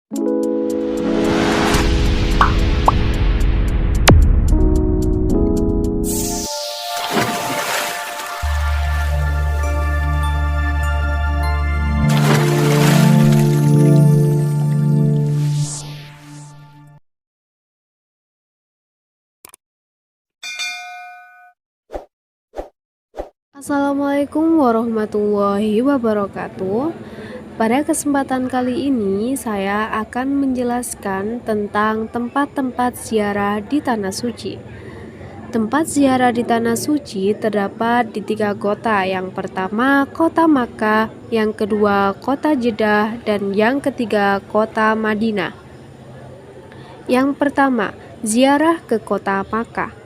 Assalamualaikum warahmatullahi wabarakatuh. Pada kesempatan kali ini, saya akan menjelaskan tentang tempat-tempat ziarah di Tanah Suci. Tempat ziarah di Tanah Suci terdapat di 3 kota. Yang pertama, kota Makkah, yang kedua, kota Jeddah, dan yang ketiga, kota Madinah. Yang pertama, ziarah ke kota Makkah.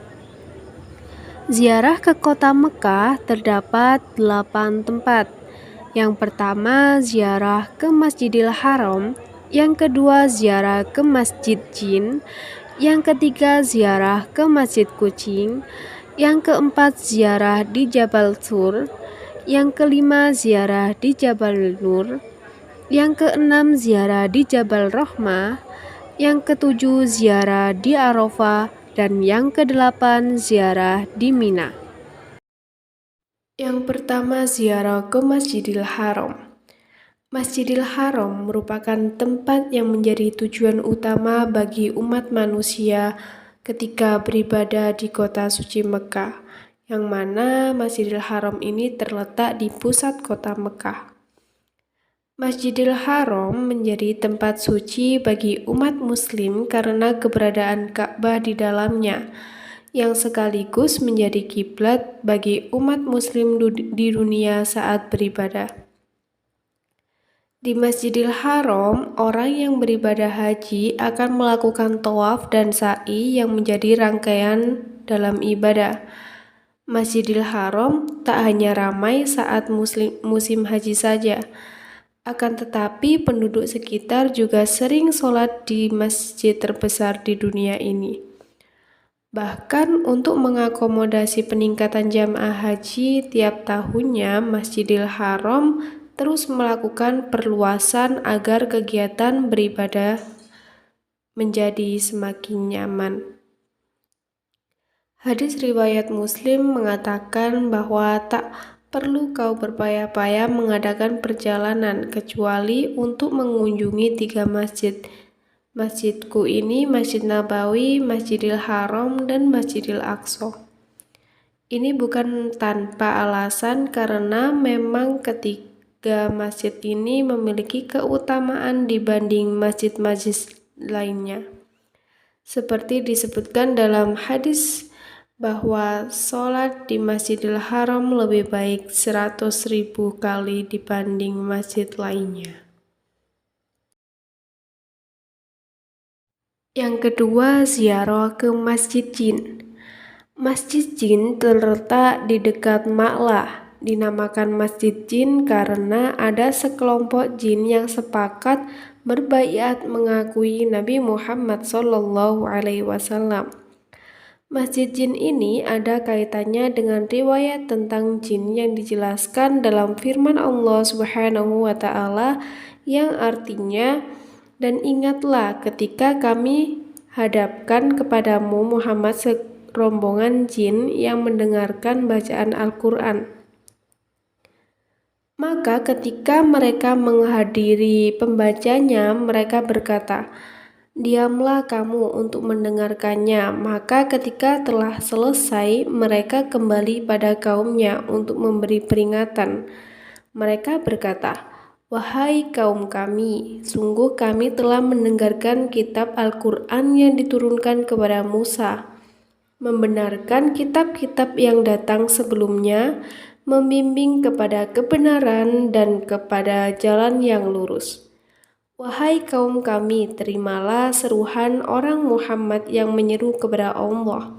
Ziarah ke kota Mekah terdapat 8 tempat. Yang pertama, ziarah ke Masjidil Haram. Yang kedua, ziarah ke Masjid Jin. Yang ketiga, ziarah ke Masjid Kucing. Yang keempat, ziarah di Jabal Sur. Yang kelima, ziarah di Jabal Nur. Yang keenam, ziarah di Jabal Rahmah. Yang ketujuh, ziarah di Arafah. Dan yang kedelapan, ziarah di Mina. Yang pertama, ziarah ke Masjidil Haram. Masjidil Haram merupakan tempat yang menjadi tujuan utama bagi umat manusia ketika beribadah di kota suci Mekah, yang mana Masjidil Haram ini terletak di pusat kota Mekah. Masjidil Haram menjadi tempat suci bagi umat muslim karena keberadaan Ka'bah di dalamnya, yang sekaligus menjadi kiblat bagi umat muslim di dunia saat beribadah. Di Masjidil Haram, orang yang beribadah haji akan melakukan tawaf dan sa'i yang menjadi rangkaian dalam ibadah. Masjidil Haram tak hanya ramai saat musim haji saja, akan tetapi penduduk sekitar juga sering sholat di masjid terbesar di dunia ini. Bahkan untuk mengakomodasi peningkatan jamaah haji tiap tahunnya, Masjidil Haram terus melakukan perluasan agar kegiatan beribadah menjadi semakin nyaman. Hadis riwayat Muslim mengatakan bahwa tak perlu kau berpayah-payah mengadakan perjalanan kecuali untuk mengunjungi 3 masjid. Masjidku ini Masjid Nabawi, Masjidil Haram, dan Masjidil Aqsa. Ini bukan tanpa alasan karena memang ketiga masjid ini memiliki keutamaan dibanding masjid-masjid lainnya. Seperti disebutkan dalam hadis bahwa sholat di Masjidil Haram lebih baik 100.000 kali dibanding masjid lainnya. Yang kedua, ziarah ke Masjid Jin. Masjid Jin terletak di dekat Ma'lah. Dinamakan Masjid Jin karena ada sekelompok jin yang sepakat berbaiat mengakui Nabi Muhammad SAW. Masjid Jin ini ada kaitannya dengan riwayat tentang jin yang dijelaskan dalam firman Allah Subhanahu wa Ta'ala yang artinya, "Dan ingatlah ketika kami hadapkan kepadamu Muhammad serombongan jin yang mendengarkan bacaan Al-Quran. Maka ketika mereka menghadiri pembacanya, mereka berkata, 'Diamlah kamu untuk mendengarkannya.' Maka ketika telah selesai, mereka kembali pada kaumnya untuk memberi peringatan. Mereka berkata, 'Wahai kaum kami, sungguh kami telah mendengarkan kitab Al-Quran yang diturunkan kepada Musa, membenarkan kitab-kitab yang datang sebelumnya, membimbing kepada kebenaran dan kepada jalan yang lurus. Wahai kaum kami, terimalah seruhan orang Muhammad yang menyeru kepada Allah,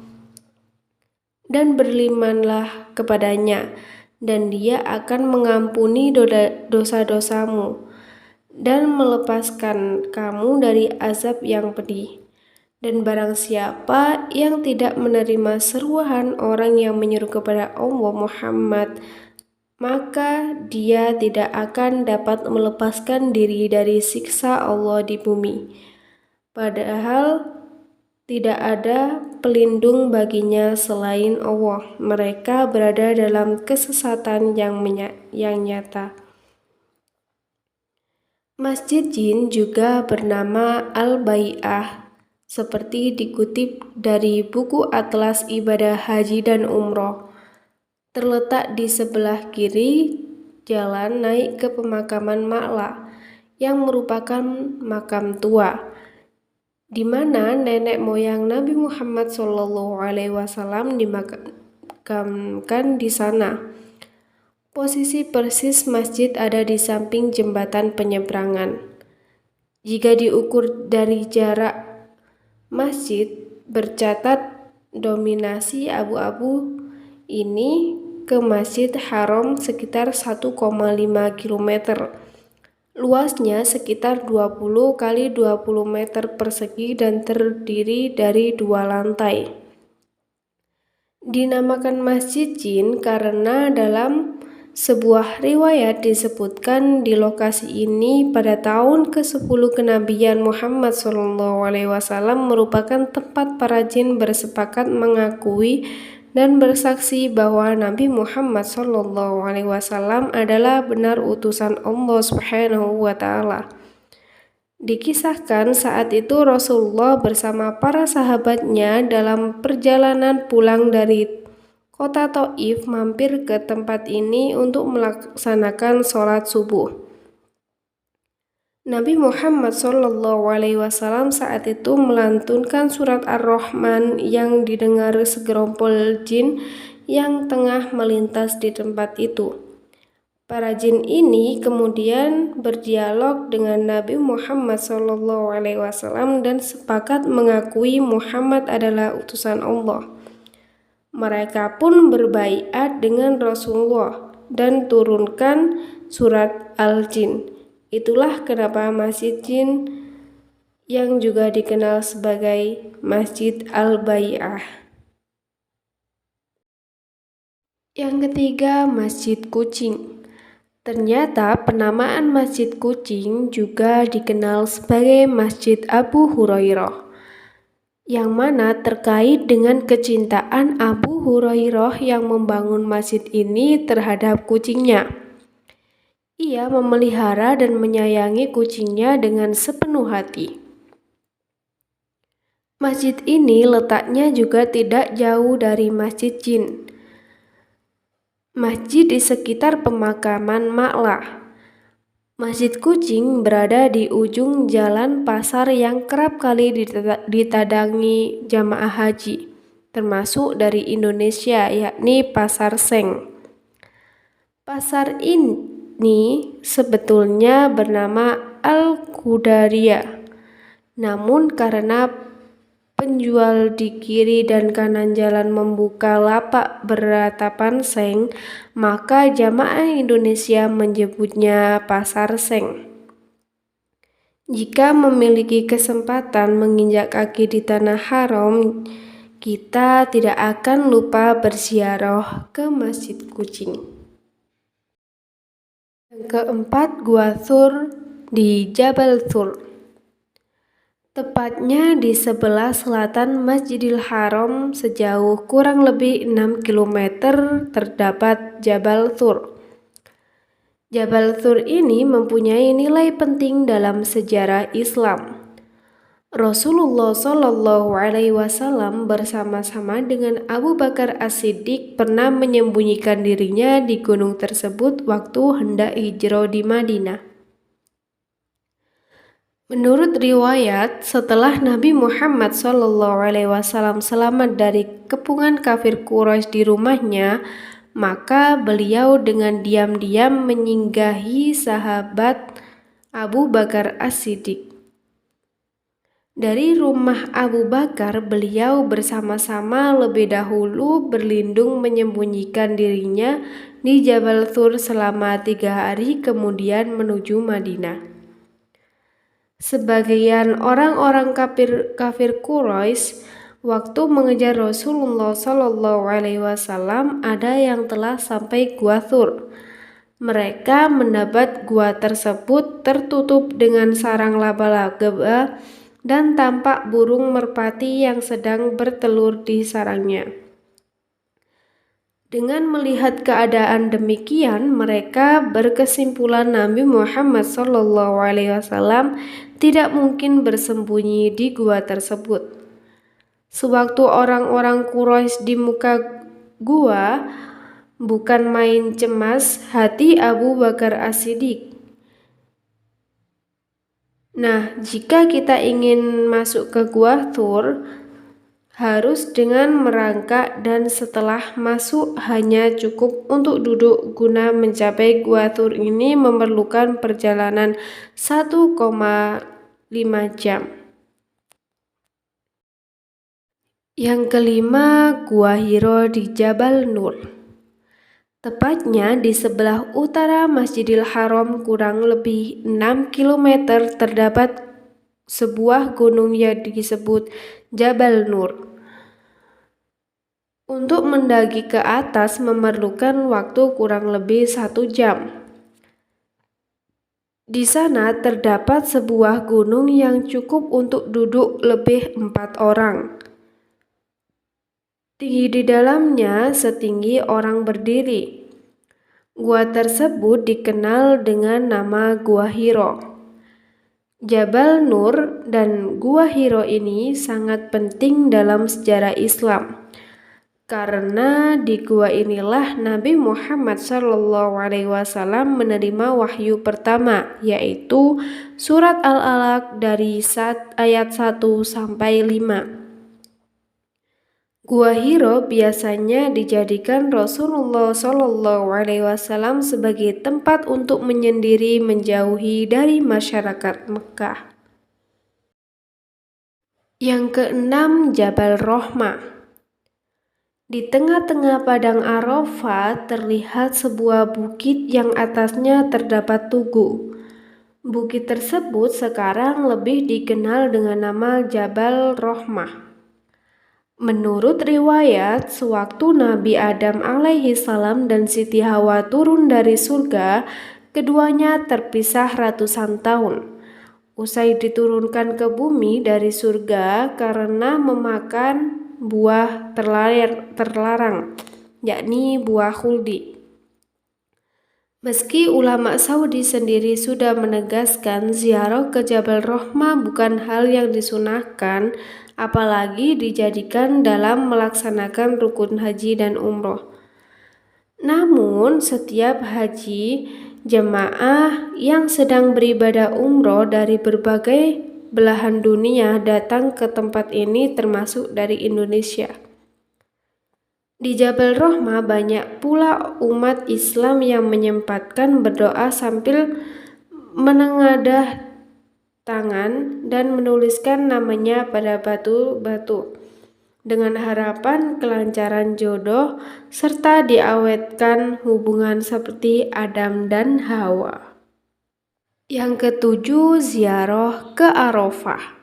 dan berimanlah kepadanya, dan Dia akan mengampuni dosa-dosamu dan melepaskan kamu dari azab yang pedih. Dan barang siapa yang tidak menerima seruan orang yang menyeru kepada Allah Muhammad, maka dia tidak akan dapat melepaskan diri dari siksa Allah di bumi. Padahal tidak ada pelindung baginya selain Allah. Mereka berada dalam kesesatan yang nyata. Masjid Jin juga bernama Al-Bai'ah, seperti dikutip dari buku Atlas Ibadah Haji dan Umroh. Terletak di sebelah kiri jalan naik ke pemakaman Ma'la, yang merupakan makam tua, di mana nenek moyang Nabi Muhammad SAW dimakamkan di sana. Posisi persis masjid ada di samping jembatan penyeberangan. Jika diukur dari jarak masjid, bercatat dominasi abu-abu ini ke Masjid Haram sekitar 1,5 km. Luasnya sekitar 20 kali 20 meter persegi dan terdiri dari 2 lantai. Dinamakan Masjid Jin karena dalam sebuah riwayat disebutkan di lokasi ini pada tahun ke-10 kenabian Muhammad SAW merupakan tempat para jin bersepakat mengakui dan bersaksi bahwa Nabi Muhammad SAW adalah benar utusan Allah Subhanahu wa Ta'ala. Dikisahkan saat itu Rasulullah bersama para sahabatnya dalam perjalanan pulang dari kota Taif mampir ke tempat ini untuk melaksanakan sholat subuh. Nabi Muhammad SAW saat itu melantunkan surat Ar-Rahman yang didengar segerompol jin yang tengah melintas di tempat itu. Para jin ini kemudian berdialog dengan Nabi Muhammad SAW dan sepakat mengakui Muhammad adalah utusan Allah. Mereka pun berbaiat dengan Rasulullah dan turunkan surat Al-Jin. Itulah kenapa Masjid Jin yang juga dikenal sebagai Masjid Al-Bai'ah. Yang ketiga, Masjid Kucing. Ternyata penamaan Masjid Kucing juga dikenal sebagai Masjid Abu Hurairah, yang mana terkait dengan kecintaan Abu Hurairah yang membangun masjid ini terhadap kucingnya. Ia memelihara dan menyayangi kucingnya dengan sepenuh hati. Masjid ini letaknya juga tidak jauh dari Masjid Jin, masjid di sekitar pemakaman Ma'la. Masjid Kucing berada di ujung jalan pasar yang kerap kali ditadangi jamaah haji, termasuk dari Indonesia, yakni Pasar Seng. Pasar ini sebetulnya bernama Al-Qudariyah, namun karena penjual di kiri dan kanan jalan membuka lapak beratapan seng, maka jamaah Indonesia menyebutnya Pasar Seng. Jika memiliki kesempatan menginjak kaki di tanah haram, kita tidak akan lupa berziarah ke Masjid Kucing. Yang keempat, Gua Thur di Jabal Thur. Tepatnya di sebelah selatan Masjidil Haram sejauh kurang lebih 6 km terdapat Jabal Thur. Jabal Thur ini mempunyai nilai penting dalam sejarah Islam. Rasulullah SAW bersama-sama dengan Abu Bakar As-Siddiq pernah menyembunyikan dirinya di gunung tersebut waktu hendak hijrah di Madinah. Menurut riwayat, setelah Nabi Muhammad SAW selamat dari kepungan kafir Quraisy di rumahnya, maka beliau dengan diam-diam menyinggahi sahabat Abu Bakar As-Siddiq. Dari rumah Abu Bakar, beliau bersama-sama lebih dahulu berlindung menyembunyikan dirinya di Jabal Thur selama 3 hari, kemudian menuju Madinah. Sebagian orang-orang kafir Quraisy waktu mengejar Rasulullah SAW ada yang telah sampai Gua Thur, Mereka mendapat gua tersebut tertutup dengan sarang laba-laba dan tampak burung merpati yang sedang bertelur di sarangnya. Dengan melihat keadaan demikian, mereka berkesimpulan Nabi Muhammad SAW tidak mungkin bersembunyi di gua tersebut. Sewaktu orang-orang Quraisy di muka gua, bukan main cemas hati Abu Bakar As-Siddiq. Nah, jika kita ingin masuk ke Gua Thur, harus dengan merangkak dan setelah masuk hanya cukup untuk duduk. Guna mencapai Gua Thur ini memerlukan perjalanan 1,5 jam. Yang kelima, Gua Hiro di Jabal Nur. Tepatnya di sebelah utara Masjidil Haram kurang lebih 6 km terdapat sebuah gunung yang disebut Jabal Nur. Untuk mendaki ke atas memerlukan waktu kurang lebih 1 jam. Di sana terdapat sebuah gunung yang cukup untuk duduk lebih 4 orang. Tinggi di dalamnya setinggi orang berdiri. Gua tersebut dikenal dengan nama Gua Hiro. Jabal Nur dan Gua Hiro ini sangat penting dalam sejarah Islam. Karena di gua inilah Nabi Muhammad SAW menerima wahyu pertama, yaitu surat Al-Alaq dari ayat 1 sampai 5. Gua Hiro biasanya dijadikan Rasulullah SAW sebagai tempat untuk menyendiri menjauhi dari masyarakat Mekah. Yang keenam, Jabal Rahmah. Di tengah-tengah padang Arafah terlihat sebuah bukit yang atasnya terdapat tugu. Bukit tersebut sekarang lebih dikenal dengan nama Jabal Rahmah. Menurut riwayat, sewaktu Nabi Adam alaihissalam dan Siti Hawa turun dari surga, keduanya terpisah ratusan tahun. Usai diturunkan ke bumi dari surga karena memakan buah terlarang, yakni buah khuldi. Meski ulama Saudi sendiri sudah menegaskan ziarah ke Jabal Rahmah bukan hal yang disunahkan, apalagi dijadikan dalam melaksanakan rukun haji dan umroh. Namun setiap haji, jemaah yang sedang beribadah umroh dari berbagai belahan dunia datang ke tempat ini termasuk dari Indonesia. Di Jabal Rahmah banyak pula umat Islam yang menyempatkan berdoa sambil menengadah tangan dan menuliskan namanya pada batu-batu dengan harapan kelancaran jodoh serta diawetkan hubungan seperti Adam dan Hawa. Yang ketujuh, ziarah ke Arafah.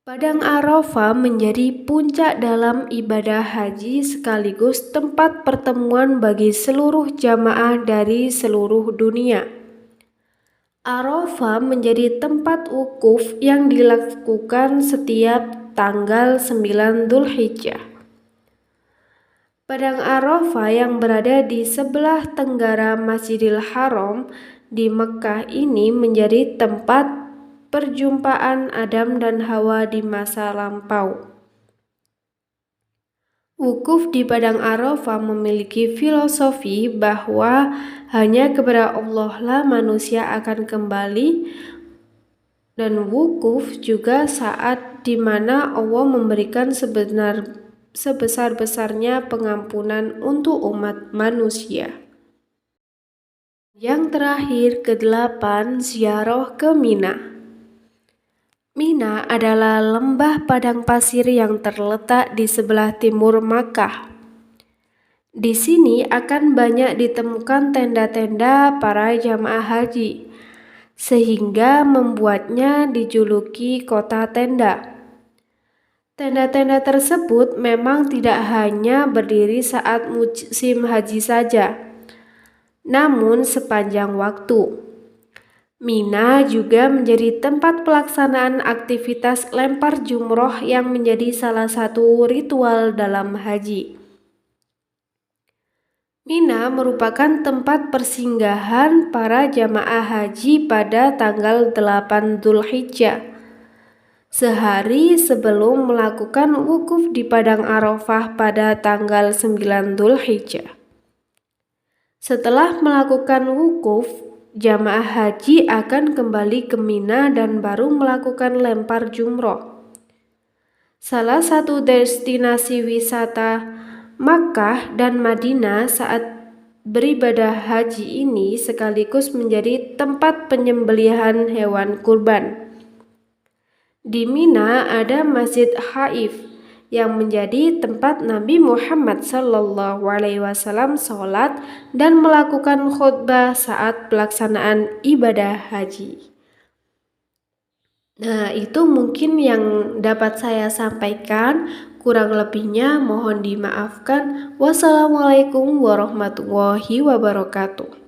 Padang Arafah menjadi puncak dalam ibadah haji sekaligus tempat pertemuan bagi seluruh jamaah dari seluruh dunia. Arafah menjadi tempat wukuf yang dilakukan setiap tanggal 9 Dzulhijjah. Padang Arafah yang berada di sebelah tenggara Masjidil Haram di Mekah ini menjadi tempat perjumpaan Adam dan Hawa di masa lampau. Wukuf di Padang Arafah memiliki filosofi bahwa hanya kepada Allah lah manusia akan kembali, dan wukuf juga saat di mana Allah memberikan sebesar-besarnya pengampunan untuk umat manusia. Yang terakhir, ke-8, ziarah ke Mina. Mina adalah lembah padang pasir yang terletak di sebelah timur Makkah. Di sini akan banyak ditemukan tenda-tenda para jamaah haji, sehingga membuatnya dijuluki kota tenda. Tenda-tenda tersebut memang tidak hanya berdiri saat musim haji saja, namun sepanjang waktu. Mina juga menjadi tempat pelaksanaan aktivitas lempar jumroh yang menjadi salah satu ritual dalam haji. Mina merupakan tempat persinggahan para jamaah haji pada tanggal 8 Dzulhijjah, sehari sebelum melakukan wukuf di Padang Arafah pada tanggal 9 Dzulhijjah. Setelah melakukan wukuf, jamaah haji akan kembali ke Mina dan baru melakukan lempar jumroh. Salah satu destinasi wisata Makkah dan Madinah saat beribadah haji ini sekaligus menjadi tempat penyembelihan hewan kurban. Di Mina ada Masjid Haif yang menjadi tempat Nabi Muhammad SAW sholat dan melakukan khutbah saat pelaksanaan ibadah haji. Nah, itu mungkin yang dapat saya sampaikan. Kurang lebihnya mohon dimaafkan. Wassalamualaikum warahmatullahi wabarakatuh.